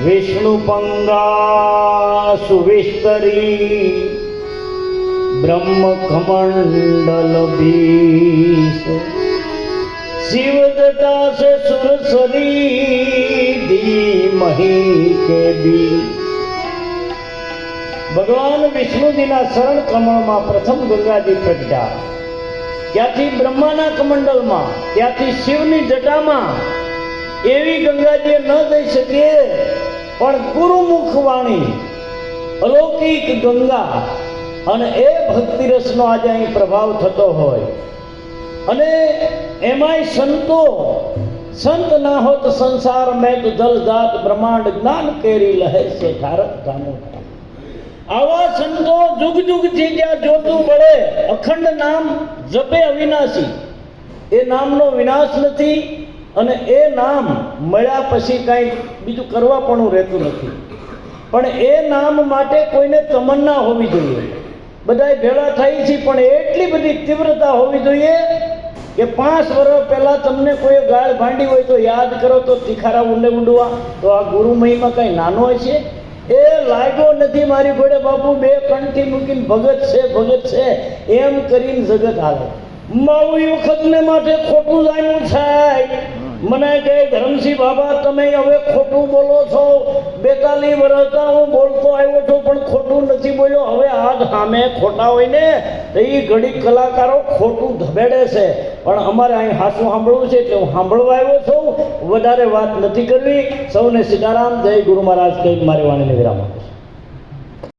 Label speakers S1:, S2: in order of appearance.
S1: વિષ્ણુપંગા સુવિસ્તરી બ્રહ્મ કમંડલ ભીષ શિવજટા સે સુરસરી ધીમહી કે બી। ભગવાન વિષ્ણુજીના શરણ કમળમાં પ્રથમ ગંગાજી પ્રગટ્યા, ત્યાંથી બ્રહ્માના કમંડલમાં, ત્યાંથી શિવની જટામાં એવી ગંગાજી ન જઈ શકે, પણ ગુરુમુખ વાણી અલૌકિક ગંગા અને એ ભક્તિ રસનો આજે અહીં પ્રભાવ થતો હોય। અને એમાંય સંતો, સંત ના હોત સંસાર મેં તો જલ જાત બ્રહ્માંડ જ્ઞાન કેરી લહે છે ઠારક ધામો। આવા સંતો જુગ જુગથી જ્યાં જોતું મળે અખંડ નામ જપે અવિનાશી, એ નામનો વિનાશ નથી અને એ નામ મળ્યા પછી કાંઈ બીજું કરવા પણ રહેતું નથી। પણ એ નામ માટે કોઈને તમન્ના હોવી જોઈએ। બધાય ભેળા થઈ છે, પણ એટલી બધી તીવ્રતા હોવી જોઈએ કે 5 વર્ષ પહેલા તમને કોઈ ગાળ ભાંડી હોય તો યાદ કરો તો તીખારા ઊંડે ઊંડવા। તો આ ગુરુ મહિમા કઈ નાનો હોય છે? એ લાગ્યો નથી મારી ઘોડે બાપુ, 2 કંઠી મૂકીને ભગત છે એમ કરીને જગત હાલે। મારું એ વખતને માટે ખોટું જાણ્યું છે। મને કહે ધરમસિંહ બાબા તમે હવે ખોટું બોલો છો, 42 વર્ષથી હું બોલતો આવ્યો છું પણ ખોટું નથી બોલ્યો। હવે આજ સામે ખોટા હોય ને તો એ ઘડી કલાકારો ખોટું ધબેડે છે, પણ અમારે અહીં હાસું સાંભળવું છે એટલે હું સાંભળવા આવ્યો છું, વધારે વાત નથી કરવી। સૌને સીતારામ, જય ગુરુ મહારાજ કહી મારી વાણીને વિરામ આપું છું।